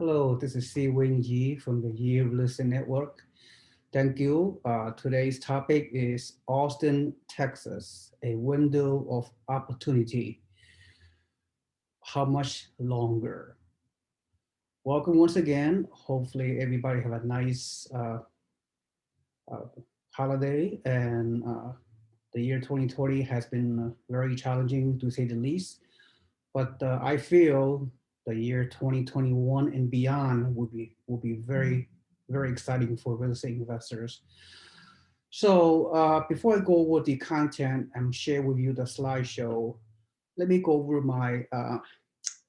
Hello, this is Si Wing Yi from the Year Real Estate Network. Thank you. Today's topic is Austin, Texas, a window of opportunity. How much longer? Welcome once again. Hopefully, everybody have a nice uh, holiday, and the year 2020 has been very challenging to say the least. But I feel the year 2021 and beyond will be very exciting for real estate investors. So before I go over the content and share with you the slideshow, let me go over my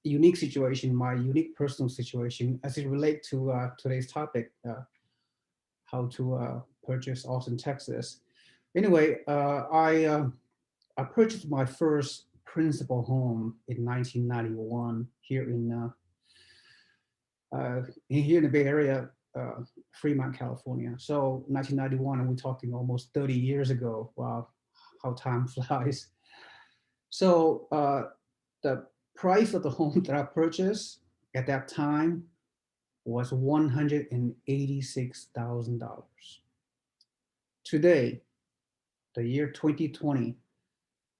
unique situation, my unique personal situation as it relates to today's topic, how to purchase Austin, Texas. Anyway, I purchased my first principal home in 1991 here in the Bay Area, Fremont, California. So 1991, and we're talking almost 30 years ago. Wow, how time flies. So the price of the home that I purchased at that time was $186,000. Today, the year 2020,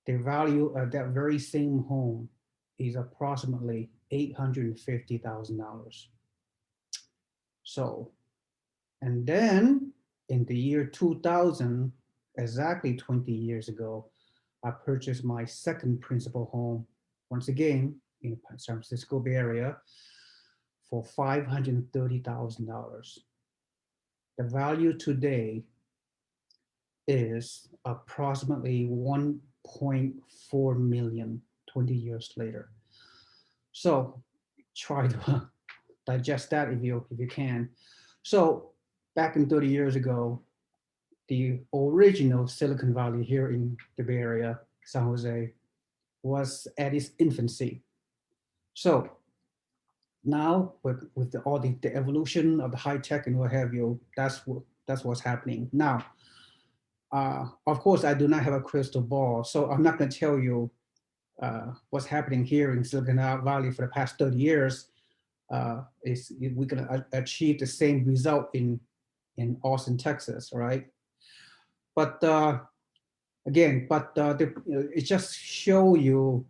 the value of that very same home is approximately $850,000. So, and then in the year 2000, exactly 20 years ago, I purchased my second principal home, once again in San Francisco Bay Area, for $530,000. The value today is approximately 1.4 million 20 years later. So try to digest that if you can. So back in 30 years ago, the original Silicon Valley here in the Bay Area, San Jose, was at its infancy. So now with the evolution of the high tech and what have you, that's what's happening now. Of course, I do not have a crystal ball, so I'm not going to tell you what's happening here in Silicon Valley for the past 30 years. Is we're going to achieve the same result in Austin, Texas, right? But again, it just show you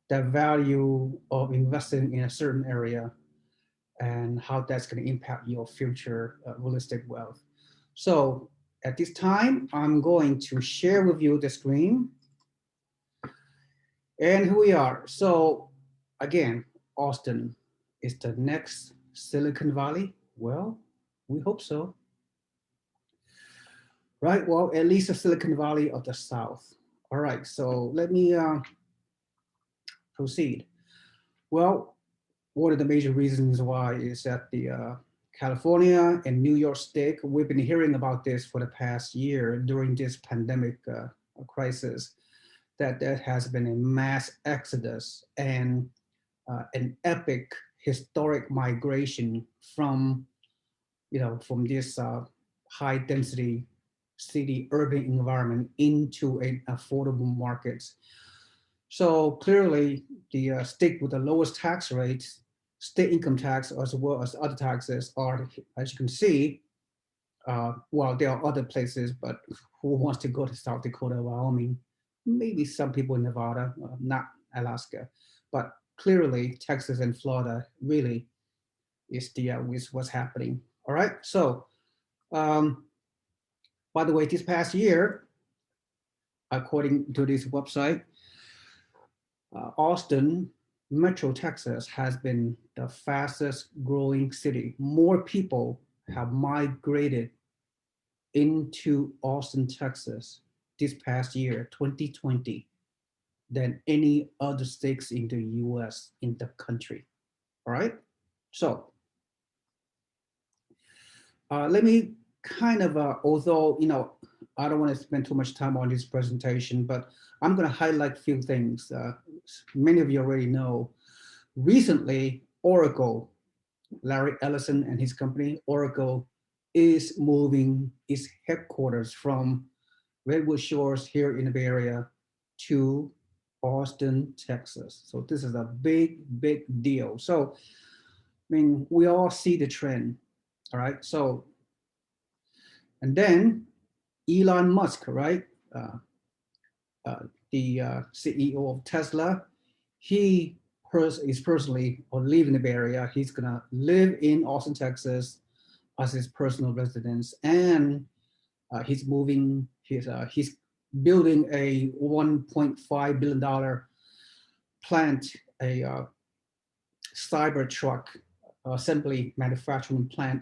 the value of investing in a certain area and how that's going to impact your future real estate wealth. So at this time, I'm going to share with you the screen. And here we are. So again, Austin is the next Silicon Valley. Well, we hope so. Right? Well, at least the Silicon Valley of the South. All right, so let me proceed. Well, one of the major reasons why is that the California and New York State, we've been hearing about this for the past year during this pandemic crisis, that there has been a mass exodus and an epic historic migration from, from this high density city urban environment into an affordable markets. So clearly, the state with the lowest tax rates, state income tax as well as other taxes are, as you can see, well, there are other places, but who wants to go to South Dakota, Wyoming? Maybe some people in Nevada, not Alaska, but clearly Texas and Florida really is what's happening. All right. So, um, by the way, this past year, according to this website, Austin, Metro Texas has been the fastest growing city. More people have migrated into Austin, Texas this past year, 2020, than any other states in the US in the country. All right. So let me kind of, although, I don't want to spend too much time on this presentation, but I'm going to highlight a few things. Many of you already know. Recently, Oracle, Larry Ellison and his company, Oracle, is moving its headquarters from Redwood Shores here in the Bay Area to Austin, Texas. So this is a big deal. So mean, we all see the trend, all right? So, and then Elon Musk, right? Uh, uh, the CEO of Tesla, he is personally or live in the Bay Area. He's gonna live in Austin, Texas, as his personal residence, and he's moving. He's building a $1.5 billion plant, a cyber truck assembly manufacturing plant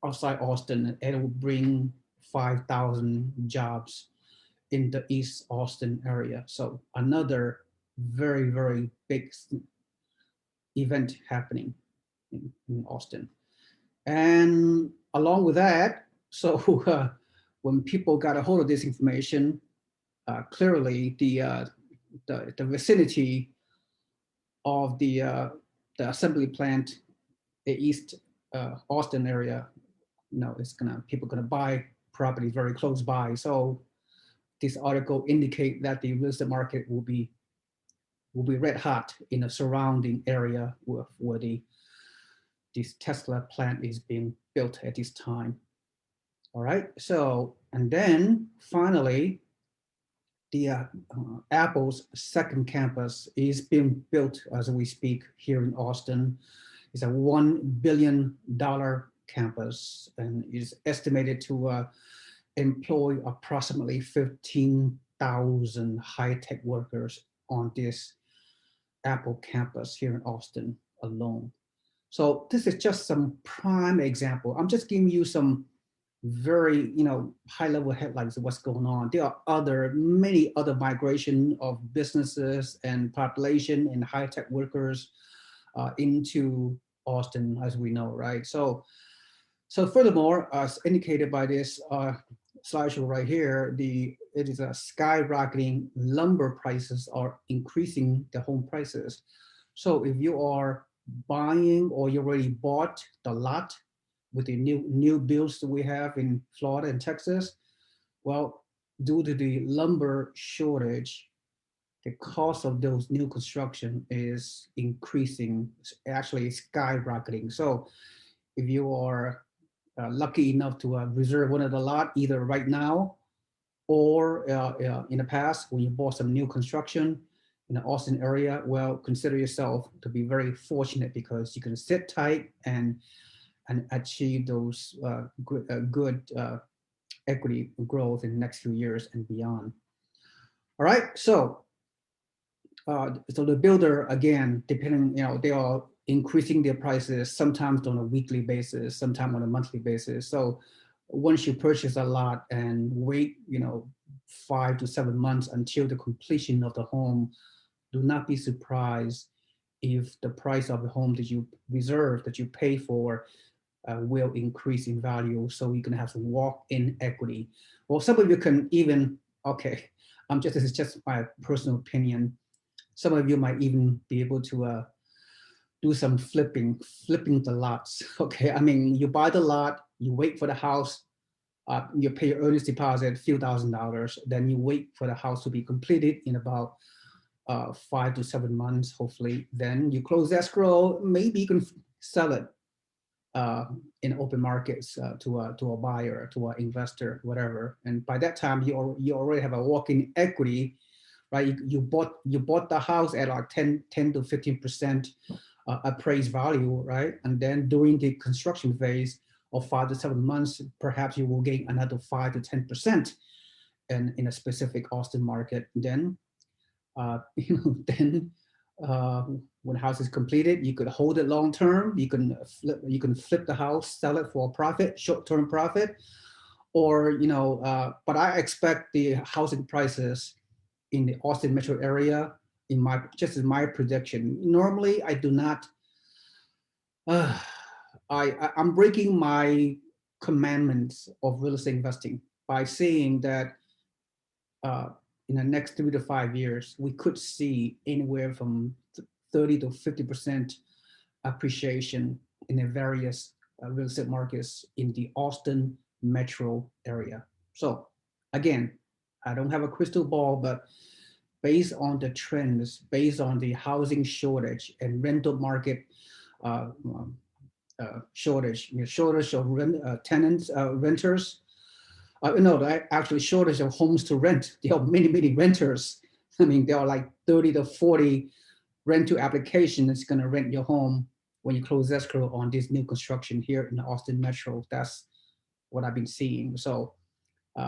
outside Austin, and it will bring 5,000 jobs in the East Austin area. So another very, very big event happening in Austin. And along with that, so when people got a hold of this information, clearly the vicinity of the assembly plant, the East Austin area, it's gonna people gonna buy property very close by. So this article indicate that the real estate market will be red hot in the surrounding area where this Tesla plant is being built at this time. All right. So and then finally, the Apple's second campus is being built as we speak here in Austin. It's a $1 billion campus and is estimated to employ approximately 15,000 high-tech workers on this Apple campus here in Austin alone. So this is just some prime example. I'm just giving you some very high level headlines of what's going on. There are many other migration of businesses and population and high tech workers into Austin, as we know, right? So furthermore, as indicated by this slideshow right here, it is a skyrocketing lumber prices are increasing the home prices. So if you are buying or you already bought the lot with the new bills that we have in Florida and Texas, well, due to the lumber shortage, the cost of those new construction is increasing, actually skyrocketing. So if you are lucky enough to reserve one of the lot either right now or in the past when you bought some new construction in the Austin area, well, consider yourself to be very fortunate because you can sit tight and achieve those good equity growth in the next few years and beyond. All right, so the builder again, depending, they are increasing their prices sometimes on a weekly basis, sometimes on a monthly basis. So once you purchase a lot and wait, 5 to 7 months until the completion of the home, do not be surprised if the price of the home that you reserve, that you pay for, will increase in value. So you can have some walk-in equity. Well, some of you can even, okay, this is just my personal opinion. Some of you might even be able to do some flipping the lots. Okay, I mean, you buy the lot, you wait for the house, you pay your earnest deposit, a few $1,000s, then you wait for the house to be completed in about 5 to 7 months, hopefully. Then you close escrow, maybe you can sell it in open markets to a buyer, to an investor, whatever. And by that time, you already have a walk-in equity, right? You bought the house at like 10 to 15% appraised value, right? And then during the construction phase of 5 to 7 months, perhaps you will gain another 5 to 10% in a specific Austin market. Then, then when the house is completed, you could hold it long term. You can flip the house, sell it for a profit, short term profit, or But I expect the housing prices in the Austin metro area, in my prediction. Normally, I do not. I'm breaking my commandments of real estate investing by saying that in the next 3 to 5 years, we could see anywhere from 30 to 50% appreciation in the various real estate markets in the Austin metro area. So again, I don't have a crystal ball, but based on the trends, based on the housing shortage and rental market shortage, shortage of tenants, renters. No, actually shortage of homes to rent. There are many, many renters. I mean, there are like 30 to 40 rent to application that's going to rent your home when you close escrow on this new construction here in the Austin Metro. That's what I've been seeing. So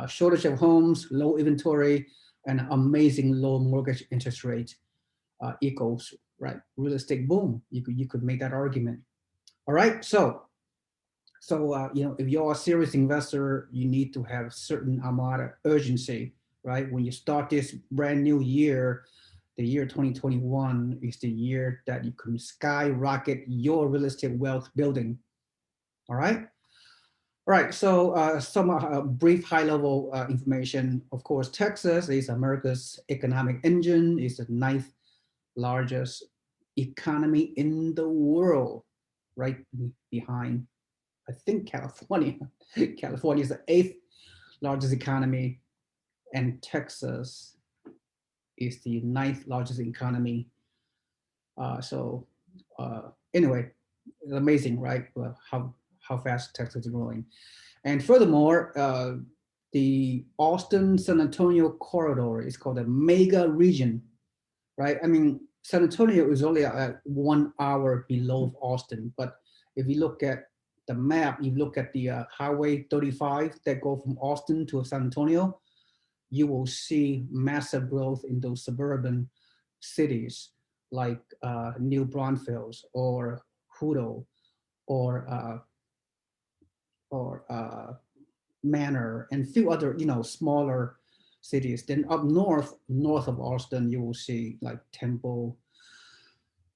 shortage of homes, low inventory, and amazing low mortgage interest rate equals right real estate boom. You could make that argument. All right, so if you're a serious investor, you need to have certain amount of urgency, right? When you start this brand new year, the year 2021 is the year that you can skyrocket your real estate wealth building. All right. All right, so some brief high-level information. Of course, Texas is America's economic engine. It's the ninth largest economy in the world, right behind, I think, California. California is the eighth largest economy, and Texas is the ninth largest economy. So anyway, it's amazing, right? How fast Texas is growing. And furthermore, the Austin San Antonio corridor is called the mega region, right? I mean, San Antonio is only 1 hour below Austin, but if you look at the map, you look at the Highway 35 that go from Austin to San Antonio, you will see massive growth in those suburban cities like New Braunfels or Hutto or Manor and a few other, smaller cities. Then up north of Austin, you will see like Temple,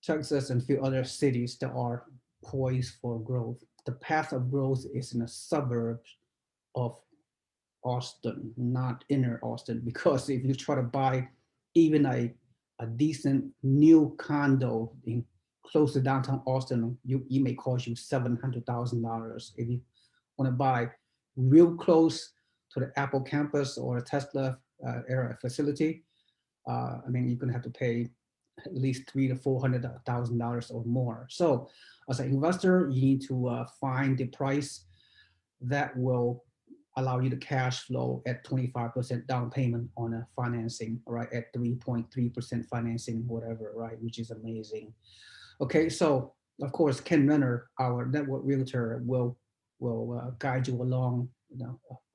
Texas, and a few other cities that are poised for growth. The path of growth is in the suburbs of Austin, not inner Austin, because if you try to buy even a decent new condo in close to downtown Austin, you may cost you $700,000. If you want to buy real close to the Apple campus or a Tesla era facility, I mean, you're going to have to pay at least $300,000 to $400,000 or more. So, as an investor, you need to find the price that will allow you to cash flow at 25% down payment on a financing, right? At 3.3% financing, whatever, right? Which is amazing. Okay, so of course, Ken Renner, our network realtor, will guide you along,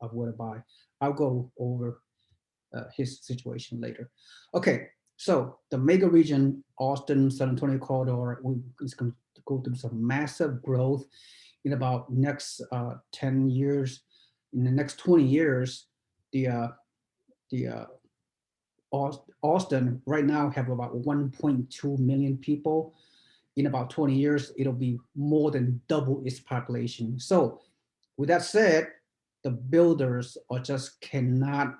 of where to buy. I'll go over his situation later. Okay, so the mega region, Austin, San Antonio corridor, is going to go through some massive growth in about next 10 years. In the next 20 years, the Austin right now have about 1.2 million people. In about 20 years, it'll be more than double its population. So with that said, the builders are just cannot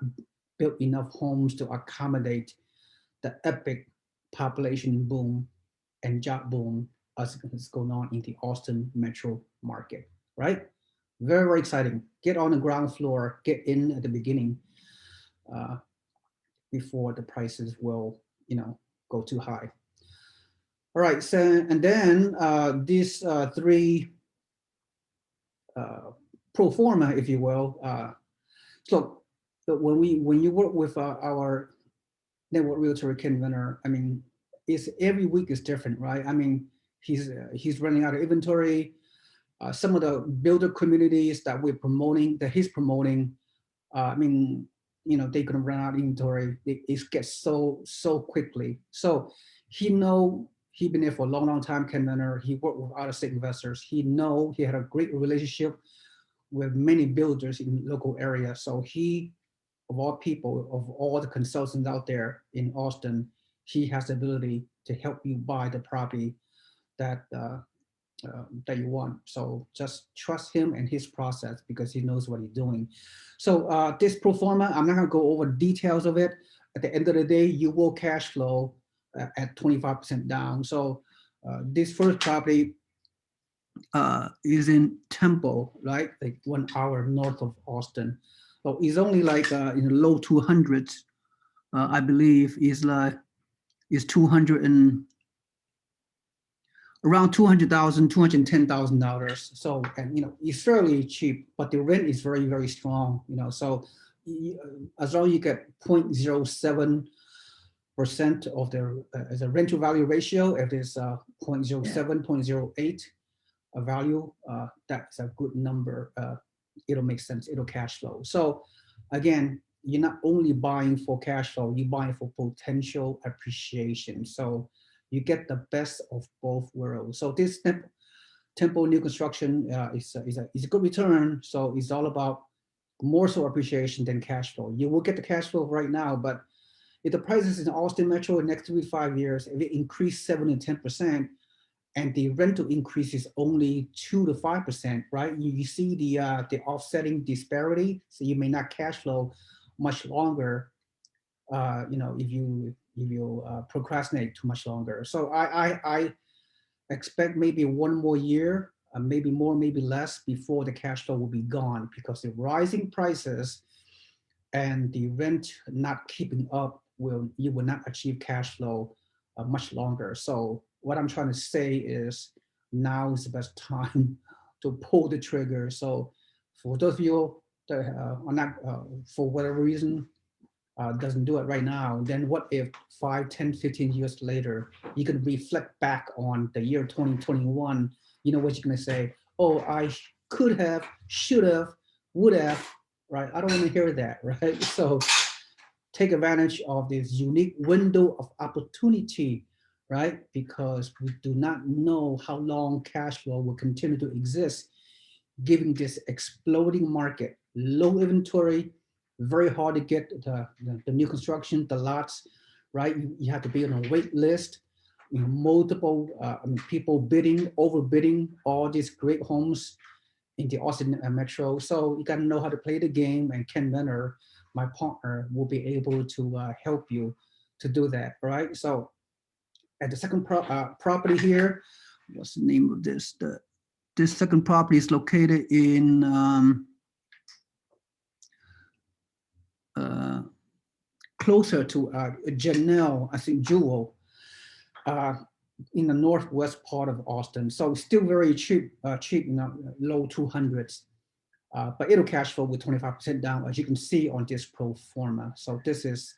build enough homes to accommodate the epic population boom and job boom as is going on in the Austin metro market, right? Very, very exciting. Get on the ground floor, get in at the beginning uh, before the prices will, go too high. All right, so and then these three pro forma, if you will. So when you work with our network realtor Ken Venner, I mean, it's every week is different, right? I mean, he's running out of inventory. Some of the builder communities that we're promoting, that he's promoting, I mean, they're gonna run out of inventory. It gets so quickly. So he been there for a long, long time. Ken Venner. He worked with out-of-state investors. He had a great relationship with many builders in local area. So he, of all people, of all the consultants out there in Austin, he has the ability to help you buy the property that that you want. So just trust him and his process because he knows what he's doing. So this pro forma, I'm not gonna go over details of it. At the end of the day, you will cash flow at 25% down. So this first property is in Temple, right? Like 1 hour north of Austin. So it's only like in the low 200s. I believe is 200 and around $200,000, $210,000. So, and it's fairly cheap, but the rent is very, very strong. So as long as you get 0.07% of the as a rent to value ratio, if it's 0.07, 0.08 a value, that's a good number. It'll make sense. It'll cash flow. So again, you're not only buying for cash flow, you're buying for potential appreciation. So you get the best of both worlds. So this tempo new construction is a good return. So it's all about more so appreciation than cash flow. You will get the cash flow right now, but if the prices in Austin Metro in the next 3 to 5 years, if it increase 7 to 10%, and the rental increase is only 2 to 5%, right? You see the offsetting disparity, so you may not cash flow much longer, if you procrastinate too much longer. So I expect maybe one more year, maybe more, maybe less, before the cash flow will be gone, because the rising prices and the rent not keeping up, you will not achieve cash flow much longer. So what I'm trying to say is now is the best time to pull the trigger. So for those of you that are not, for whatever reason, doesn't do it right now, then what if 5, 10, 15 years later, you can reflect back on the year 2021, you know what you're gonna say? Oh, I could have, should have, would have, right? I don't wanna hear that, right? So take advantage of this unique window of opportunity, right? Because we do not know how long cash flow will continue to exist, given this exploding market, low inventory, very hard to get the new construction, the lots, right? You have to be on a wait list, multiple people bidding, overbidding all these great homes in the Austin metro. So you got to know how to play the game, and Ken Menner, my partner, will be able to help you to do that, right? So at the second property here, what's the name of this? This second property is located in closer to Janelle, I think Jewel, uh, in the northwest part of Austin. So still very cheap, low 200s. But it'll cash flow with 25% down, as you can see on this pro forma. So this is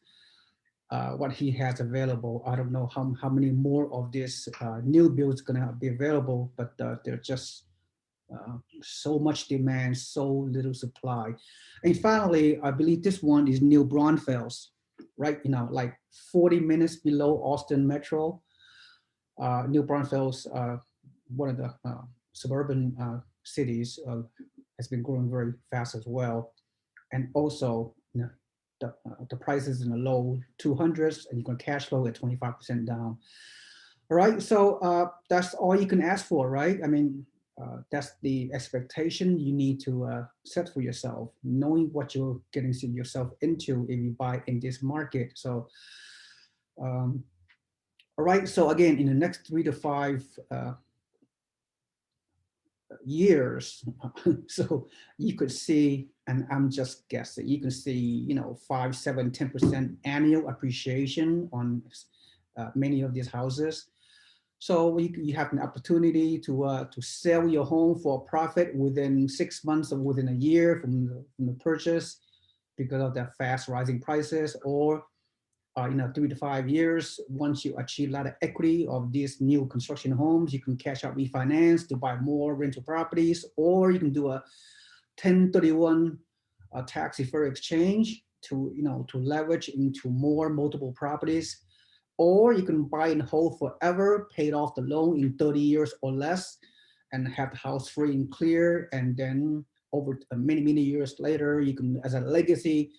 what he has available. I don't know how many more of this new builds gonna be available, but they're just so much demand, so little supply. And finally, I believe this one is New Braunfels, right? Like 40 minutes below Austin Metro. New Braunfels, one of the suburban cities, has been growing very fast as well. And also, the prices in the low 200s, and you can cash flow at 25% down. All right, so that's all you can ask for, right? I mean, that's the expectation you need to set for yourself, knowing what you're getting yourself into if you buy in this market. So, all right, so again, in the next 3 to 5 years, so you could see, and I'm just guessing, you can see, 5, 7, 10% annual appreciation on many of these houses. So you have an opportunity to sell your home for a profit within 6 months or within a year from the purchase, because of the fast rising prices, or 3 to 5 years, once you achieve a lot of equity of these new construction homes, you can cash out refinance to buy more rental properties, or you can do a 1031 tax deferred exchange to leverage into more multiple properties, or you can buy and hold forever, paid off the loan in 30 years or less, and have the house free and clear, and then over many, many years later, you can, as a legacy,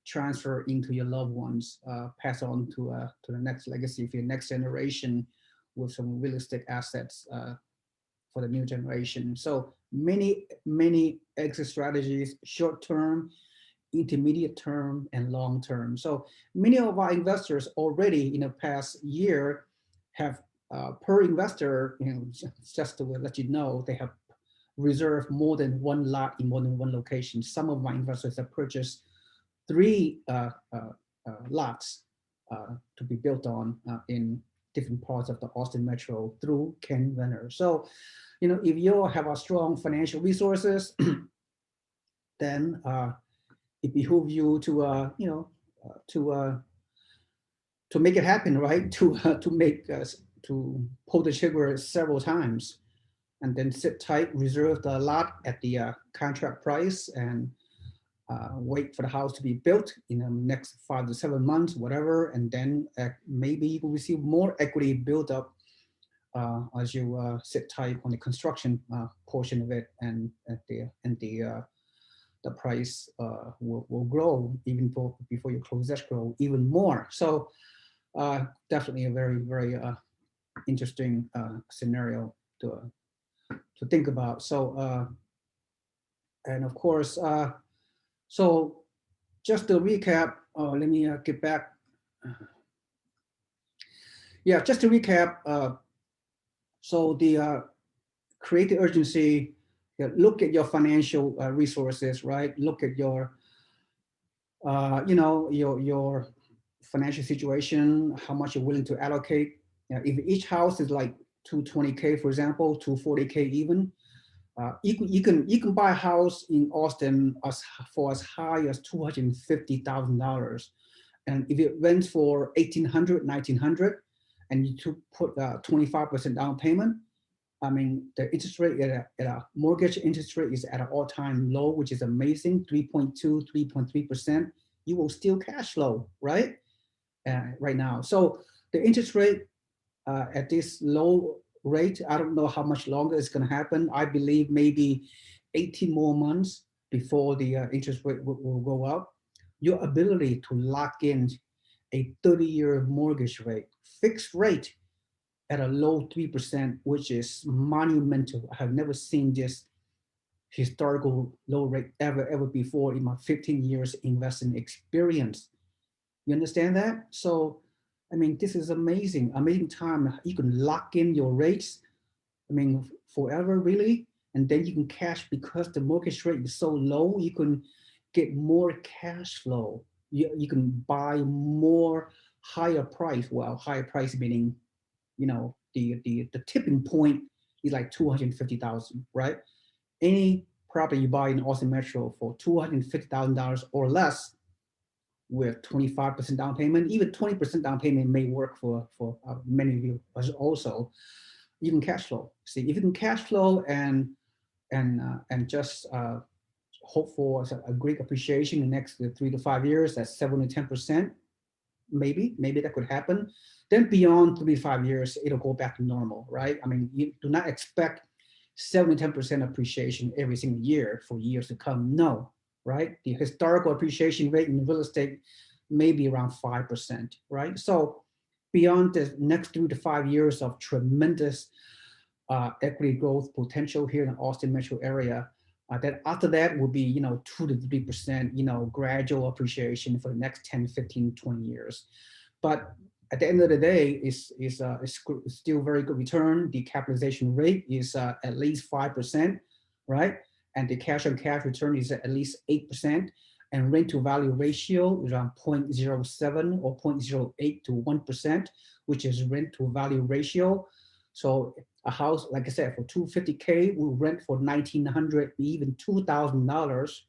transfer into your loved ones, pass on to the next legacy for your next generation with some real estate assets for the new generation. So many exit strategies, short term, intermediate term, and long term. So many of our investors already in the past year have, per investor, just to let you know, they have reserved more than one lot in more than one location. Some of my investors have purchased 3 lots to be built on in different parts of the Austin Metro through Ken Renner. So, if you have a strong financial resources, then it behooves you to, to to make it happen, right? To pull the trigger several times, and then sit tight, reserve the lot at the contract price, and wait for the house to be built in the next 5 to 7 months, whatever, and then maybe you will receive more equity built up as you sit tight on the construction portion of it, and the price will grow even before you close escrow even more. So definitely a very, very interesting scenario to think about. So and of course, so just to recap, let me get back. Yeah, just to recap. So the create the urgency. Look at your financial resources, right? Look at your, your financial situation, how much you're willing to allocate. If each house is like 220K, for example, 240K even, you can buy a house in Austin for as high as $250,000, and if it rents for 1,800, 1,900, and you to put 25% down payment, I mean the interest rate at a mortgage interest rate is at an all-time low, which is amazing, 3.2, 3.3%. You will still cash flow, right? Right now. So the interest rate at this low rate, I don't know how much longer it's going to happen. I believe maybe 18 more months before the interest rate will go up. Your ability to lock in a 30-year mortgage rate, fixed rate at a low 3%, which is monumental. I have never seen this historical low rate ever before in my 15 years investing experience. You understand that? So, I mean, this is amazing time. You can lock in your rates, I mean, forever really, and then you can cash because the mortgage rate is so low. You can get more cash flow. You can buy more higher price. Well, higher price meaning, the tipping point is like 250,000, right? Any property you buy in Austin Metro for $250,000 or less with 25% down payment, even 20% down payment may work for many of you. Also, you can cash flow. See, if you can cash flow and just hope for a great appreciation in the next 3 to 5 years, that's 7 to 10%. Maybe that could happen. Then beyond 3 to 5 years, it'll go back to normal, right? I mean, you do not expect 7 to 10% appreciation every single year for years to come. No, right? The historical appreciation rate in real estate may be around 5%, right? So beyond the next 3 to 5 years of tremendous equity growth potential here in the Austin metro area, that after that will be 2 to 3%, gradual appreciation for the next 10, 15, 20 years. But at the end of the day, it's still very good return. The capitalization rate is at least 5%, right? And the cash on cash return is at least 8%. And rent to value ratio is around 0.07 or 0.08 to 1%, which is rent to value ratio. So a house, like I said, for $250K, will rent for $1,900, even $2,000.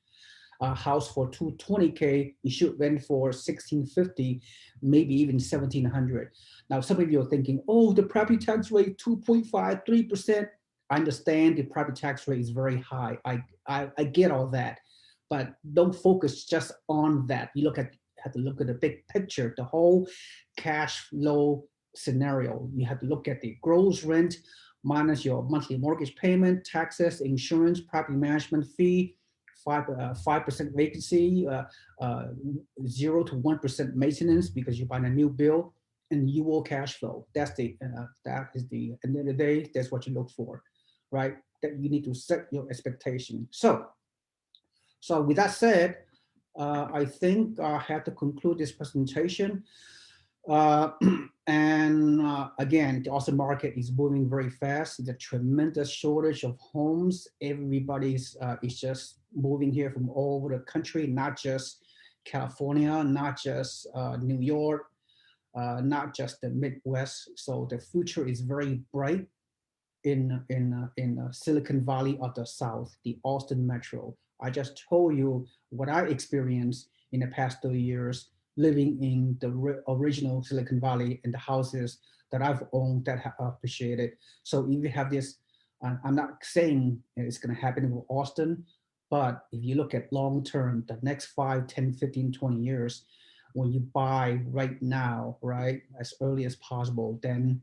A house for $220K, you should rent for $1,650, maybe even $1,700. Now, some of you are thinking, oh, the property tax rate 2.5, 3%. I understand the property tax rate is very high. I get all that, but don't focus just on that. You have to look at the big picture, the whole cash flow scenario. You have to look at the gross rent minus your monthly mortgage payment, taxes, insurance, property management fee, 5% vacancy, 0 to 1% maintenance because you're buying a new build, and you will cash flow. That is the at the end of the day, that's what you look for, right? That you need to set your expectation. So with that said, I think I have to conclude this presentation. Again, the Austin market is moving very fast. There's a tremendous shortage of homes. Everybody's is just moving here from all over the country, not just California, not just New York, not just the Midwest. So the future is very bright in Silicon Valley of the South, the Austin metro. I just told you what I experienced in the past 2 years living in the original Silicon Valley and the houses that I've owned that have appreciated. So if you have this, I'm not saying it's going to happen with Austin, but if you look at long term, the next 5, 10, 15, 20 years, when you buy right now, right, as early as possible, then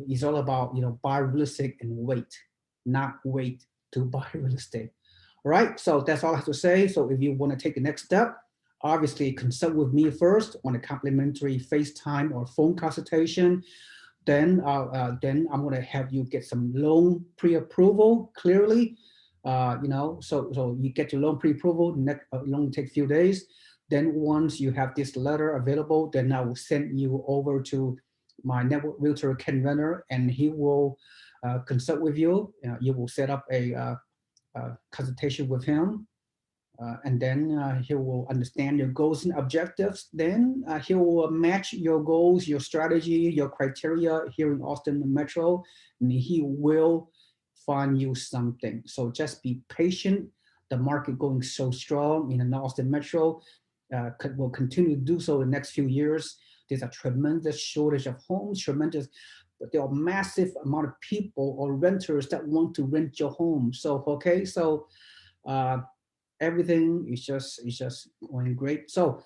it's all about buy real estate and wait, not wait to buy real estate. All right, so that's all I have to say. So if you want to take the next step, obviously consult with me first on a complimentary FaceTime or phone consultation. Then I'm going to have you get some loan pre-approval clearly. So you get your loan pre-approval. Next loan take a few days. Then once you have this letter available, then I will send you over to my network realtor Ken Renner, and he will consult with you. You will set up a consultation with him, and then he will understand your goals and objectives. Then he will match your goals, your strategy, your criteria here in Austin Metro, and he will find you something. So just be patient. The market going so strong in the Austin Metro will continue to do so in the next few years. There's a tremendous shortage of homes, but there are massive amount of people or renters that want to rent your home. So okay, so uh, everything is just going great. So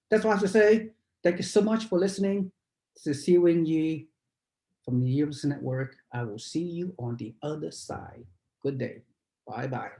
that's what I have to say. Thank you so much for listening. This is Siwing Yi from the Years Network. I will see you on the other side. Good day. Bye bye.